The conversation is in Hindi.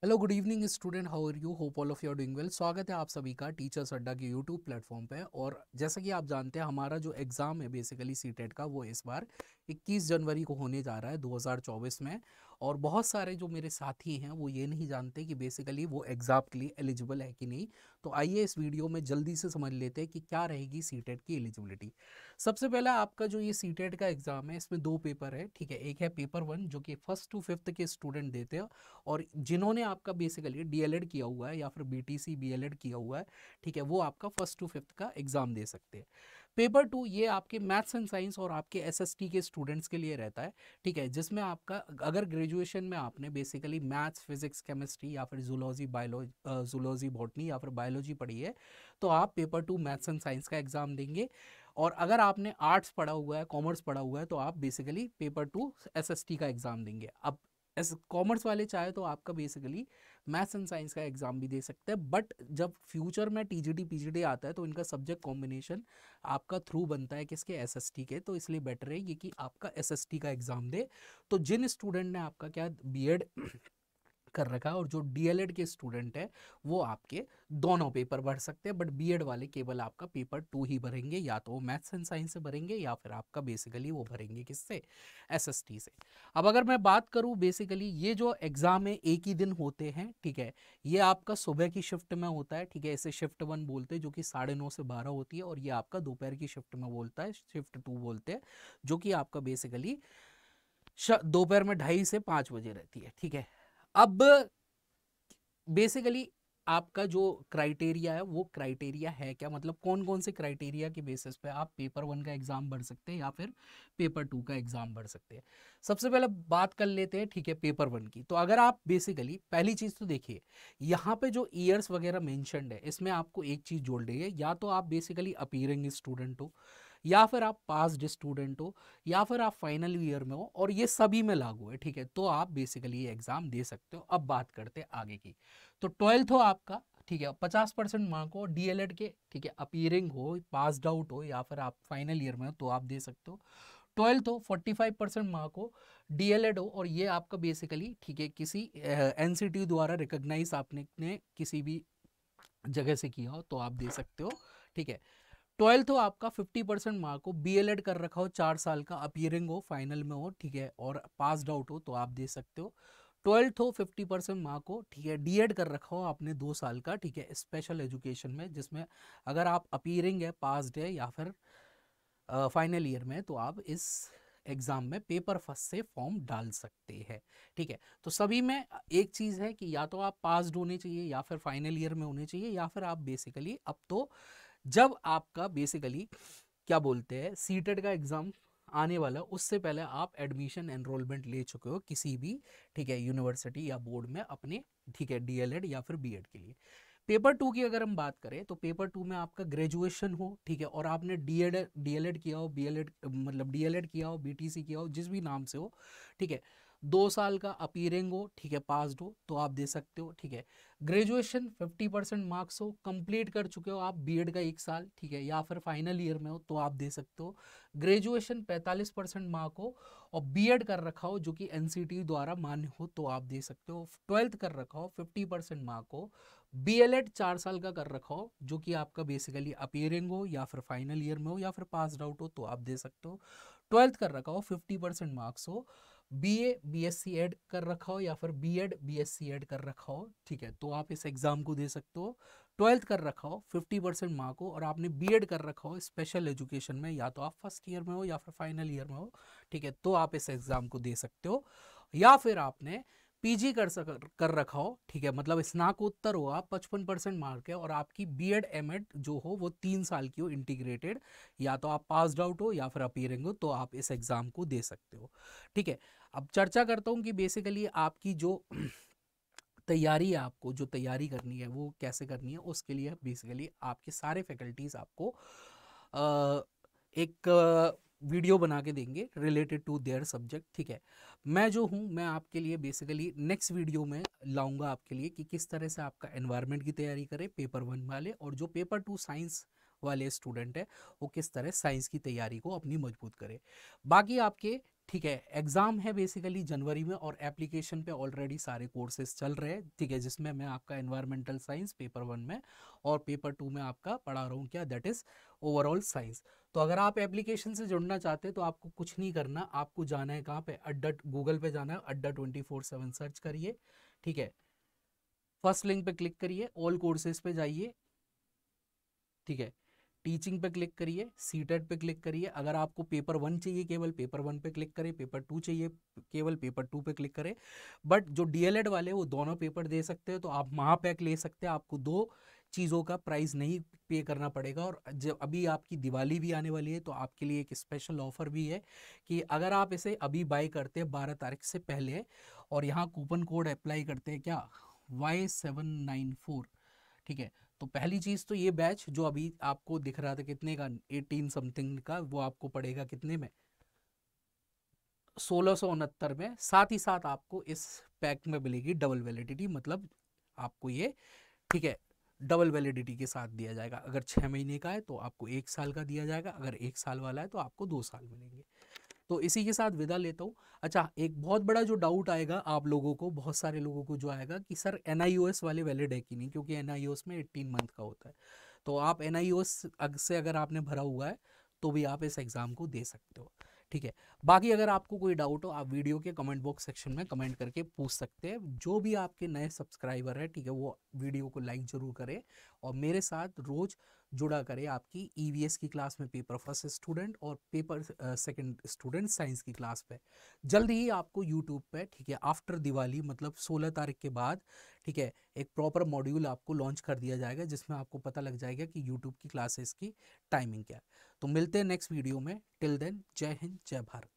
Hello good evening student, how are you? Hope all of you are doing well. स्वागत है आप सभी का टीचर्स अड्डा के यूट्यूब प्लेटफॉर्म पे। और जैसा कि आप जानते हैं, हमारा जो एग्ज़ाम है बेसिकली सीटेट का, वो इस बार 21 जनवरी को होने जा रहा है 2024 में। और बहुत सारे जो मेरे साथी हैं वो ये नहीं जानते कि बेसिकली वो एग्ज़ाम के लिए एलिजिबल है कि नहीं। तो आइए इस वीडियो में जल्दी से समझ लेते हैं कि क्या रहेगी सीटेट की एलिजिबिलिटी। सबसे पहला आपका जो ये सीटेट का एग्ज़ाम है, इसमें दो पेपर है, ठीक है। एक है पेपर वन जो कि फर्स्ट टू फिफ्थ के स्टूडेंट देते हैं, और जिन्होंने आपका बेसिकली डीएलएड किया हुआ है या फिर बीटीसी बीएलएड किया हुआ है, ठीक है, वो आपका फर्स्ट टू फिफ्थ का एग्जाम दे सकते हैं। पेपर टू ये आपके मैथ्स एंड साइंस और आपके एसएसटी के स्टूडेंट्स के लिए रहता है, ठीक है, जिसमें आपका अगर ग्रेजुएशन में आपने बेसिकली मैथ्स फिजिक्स केमिस्ट्री या फिर जूलॉजी बायोलॉजी जूलॉजी बॉटनी या फिर बायोलॉजी पढ़ी है, तो आप paper two maths and science का एग्जाम देंगे। और अगर आपने आर्ट्स पढ़ा हुआ है, कॉमर्स पढ़ा हुआ है, तो आप बेसिकली पेपर टू एसएसटी का एग्जाम देंगे। अब एस कॉमर्स वाले चाहे तो आपका बेसिकली मैथ्स एंड साइंस का एग्जाम भी दे सकते हैं, बट जब फ्यूचर में टीजीटी पीजीटी आता है तो इनका सब्जेक्ट कॉम्बिनेशन आपका थ्रू बनता है किसके, एसएसटी के। तो इसलिए बेटर है ये कि आपका एसएसटी का एग्जाम दे। तो जिन स्टूडेंट ने आपका क्या बीएड कर रखा है और जो डीएलएड के स्टूडेंट है, वो आपके दोनों पेपर भर सकते हैं, बट बीएड वाले केवल आपका पेपर टू ही भरेंगे, या तो वो मैथ्स एंड साइंस से भरेंगे या फिर आपका बेसिकली वो भरेंगे किससे, एसएसटी से। अब अगर मैं बात करूं बेसिकली ये जो एग्जाम है एक ही दिन होते हैं, ठीक है। ये आपका सुबह की शिफ्ट में होता है, ठीक है, इसे शिफ्ट वन बोलते हैं, जो कि 9:30 से 12 होती है। और ये आपका दोपहर की शिफ्ट में बोलता है, शिफ्ट टू बोलते हैं, जो कि आपका बेसिकली दोपहर में 2:30 से 5 बजे रहती है, ठीक है। अब बेसिकली आपका जो क्राइटेरिया है वो क्राइटेरिया है क्या, मतलब कौन कौन से क्राइटेरिया के बेसिस पे आप पेपर वन का एग्जाम भर सकते हैं या फिर पेपर टू का एग्जाम भर सकते हैं। सबसे पहले बात कर लेते हैं, ठीक है, पेपर वन की। तो अगर आप बेसिकली पहली चीज तो देखिए, यहाँ पे जो ईयर्स वगैरह मेंशन्ड है, इसमें आपको एक चीज जोड़ रही है, या तो आप बेसिकली अपीयरिंग स्टूडेंट हो, या फिर आप पास्ड स्टूडेंट हो, या फिर आप फाइनल ईयर में हो, और ये सभी में लागू है, ठीक है। तो आप बेसिकली ये एग्जाम दे सकते हो। अब बात करते हैं आगे की। तो ट्वेल्थ हो आपका, ठीक है, 50% मार्क हो डीएलएड के, ठीक है, अपीयरिंग हो, पास्ड आउट हो, या फिर आप फाइनल ईयर में हो, तो आप दे सकते हो। ट्वेल्थ हो, 45% मार्क हो, डीएलएड हो, और ये आपका बेसिकली, ठीक है, किसी एनसीटी द्वारा रिकॉग्नाइज आपने किसी भी जगह से किया हो, तो आप दे सकते हो, ठीक है। ट्वेल्थ हो आपका, 50% मार्क हो, बीएलएड कर रखा हो 4 साल का, अपीयरिंग हो, फाइनल में हो, ठीक है, और पास्ड आउट हो, तो आप दे सकते हो। ट्वेल्थ हो, 50% मार्क हो, ठीक है, डीएड कर रखा हो आपने 2 साल का, ठीक है, स्पेशल एजुकेशन में, जिसमें अगर आप अपीयरिंग है, पास्ड है, या फिर फाइनल ईयर में, तो आप इस एग्जाम में पेपर फर्स्ट से फॉर्म डाल सकते हैं, ठीक है। तो सभी में एक चीज़ है कि या तो आप पास्ड होने चाहिए, या फिर फाइनल ईयर में होने चाहिए, या फिर आप बेसिकली अब तो जब आपका बेसिकली क्या बोलते हैं सीटेट का एग्जाम आने वाला, उससे पहले आप एडमिशन एनरोलमेंट ले चुके हो किसी भी, ठीक है, यूनिवर्सिटी या बोर्ड में अपने, ठीक है, डीएलएड या फिर बीएड के लिए। पेपर टू की अगर हम बात करें, तो पेपर टू में आपका ग्रेजुएशन हो, ठीक है, और आपने डीएड डीएलएड किया हो, बीएलएड मतलब डीएलएड किया हो, बीटीसी किया हो, जिस भी नाम से हो, ठीक है, 2 साल का अपीयरिंग हो, ठीक है, पास्ड हो, तो आप दे सकते हो, ठीक है। ग्रेजुएशन 50% मार्क्स हो, कंप्लीट कर चुके हो आप बीएड का 1 साल, ठीक है, या फिर फाइनल ईयर में हो, तो आप दे सकते हो। ग्रेजुएशन 45% मार्क हो और बीएड कर रखा हो जो कि एनसीटी द्वारा मान्य हो, तो आप दे सकते हो। ट्वेल्थ कर रखा हो, 50% मार्क हो, बीएलएड 4 साल का कर रखा हो, जो कि आपका बेसिकली अपीयरिंग हो, या फिर फाइनल ईयर में हो, या फिर पास आउट हो, तो आप दे सकते हो। ट्वेल्थ कर रखा हो, 50% मार्क्स हो, बीए बीएससी ऐड कर रखा हो, या फिर बीएड बीएससी ऐड कर रखा हो, ठीक है, तो आप इस एग्जाम को दे सकते हो। ट्वेल्थ कर रखा हो, 50% मार्क हो, और आपने बीएड कर रखा हो स्पेशल एजुकेशन में, या तो आप फर्स्ट ईयर में हो या फिर फाइनल ईयर में हो, ठीक है, तो आप इस एग्जाम को दे सकते हो। या फिर आपने पीजी कर रखा हो, ठीक है, मतलब स्नाकोत्तर हो आप, 55% मार्क है, और आपकी बीएड एमएड जो हो वो 3 साल की हो इंटीग्रेटेड, या तो आप पास्ड आउट हो या फिर अपीयरिंग हो, तो आप इस एग्जाम को दे सकते हो, ठीक है। अब चर्चा करता हूँ कि बेसिकली आपकी जो तैयारी है, आपको जो तैयारी करनी है वो कैसे करनी है। उसके लिए बेसिकली आपके सारे फैकल्टीज आपको अ, एक वीडियो बना के देंगे रिलेटेड टू देयर सब्जेक्ट, ठीक है। मैं जो हूँ, मैं आपके लिए बेसिकली नेक्स्ट वीडियो में लाऊंगा आपके लिए कि किस तरह से आपका एनवायरनमेंट की तैयारी करें पेपर वन वाले, और जो पेपर टू साइंस वाले स्टूडेंट है वो किस तरह साइंस की तैयारी को अपनी मजबूत करें। बाकी आपके ठीक है। एग्ज़ाम है बेसिकली जनवरी में और एप्लीकेशन पे ऑलरेडी सारे कोर्सेज चल रहे हैं, ठीक है, जिसमें मैं आपका एनवायरमेंटल साइंस पेपर 1 में और पेपर 2 में आपका पढ़ा रहा हूँ क्या, दैट इज़ ओवरऑल साइंस। तो अगर आप एप्लीकेशन से जुड़ना चाहते हैं तो आपको कुछ नहीं करना, आपको जाना है कहाँ पे, अड्डा, गूगल पे जाना है, अड्डा 24/7 सर्च करिए, ठीक है, फर्स्ट लिंक पे क्लिक करिए, ऑल कोर्सेज पे जाइए, ठीक है, टीचिंग पे क्लिक करिए, सीटेट पे क्लिक करिए। अगर आपको पेपर 1 चाहिए केवल पेपर 1 पे क्लिक करें, पेपर 2 चाहिए केवल पेपर 2 पे क्लिक करें। बट जो डीएलएड वाले वो दोनों पेपर दे सकते हैं, तो आप महापैक ले सकते हैं, आपको दो चीज़ों का प्राइस नहीं पे करना पड़ेगा। और जब अभी आपकी दिवाली भी आने वाली है तो आपके लिए एक स्पेशल ऑफर भी है कि अगर आप इसे अभी बाय करते हैं 12 तारीख से पहले और यहाँ कूपन कोड अप्लाई करते हैं क्या, Y794, ठीक है, तो पहली चीज़ तो ये बैच जो अभी आपको दिख रहा था कितने का, 18 समथिंग का, वो आपको पड़ेगा कितने में, 1669 में। साथ ही साथ आपको इस पैक में मिलेगी डबल वैलिडिटी, मतलब आपको ये, ठीक है, डबल वैलिडिटी के साथ दिया जाएगा। अगर 6 महीने का है तो आपको 1 साल का दिया जाएगा, अगर 1 साल वाला है तो आपको 2 साल मिलेंगे। तो इसी के साथ विदा लेता हूँ। अच्छा, एक बहुत बड़ा जो डाउट आएगा आप लोगों को, बहुत सारे लोगों को जो आएगा कि सर NIOS वाले वैलिड है कि नहीं, क्योंकि NIOS में 18 मंथ का होता है। तो आप NIOS से अगर आपने भरा हुआ है तो भी आप इस एग्ज़ाम को दे सकते हो, ठीक है। बाकी अगर आपको कोई डाउट हो आप वीडियो के कमेंट बॉक्स सेक्शन में कमेंट करके पूछ सकते हैं। जो भी आपके नए सब्सक्राइबर है, ठीक है, वो वीडियो को लाइक ज़रूर करें और मेरे साथ रोज़ जुड़ा करें आपकी EVS की क्लास में, पेपर फर्स्ट स्टूडेंट और पेपर सेकंड स्टूडेंट साइंस की क्लास पे। जल्द ही आपको यूट्यूब पे, ठीक है, आफ्टर दिवाली मतलब 16 तारीख के बाद, ठीक है, एक प्रॉपर मॉड्यूल आपको लॉन्च कर दिया जाएगा जिसमें आपको पता लग जाएगा कि यूट्यूब की क्लासेस की टाइमिंग क्या है। तो मिलते हैं नेक्स्ट वीडियो में, टिल देन जय हिंद जय भारत।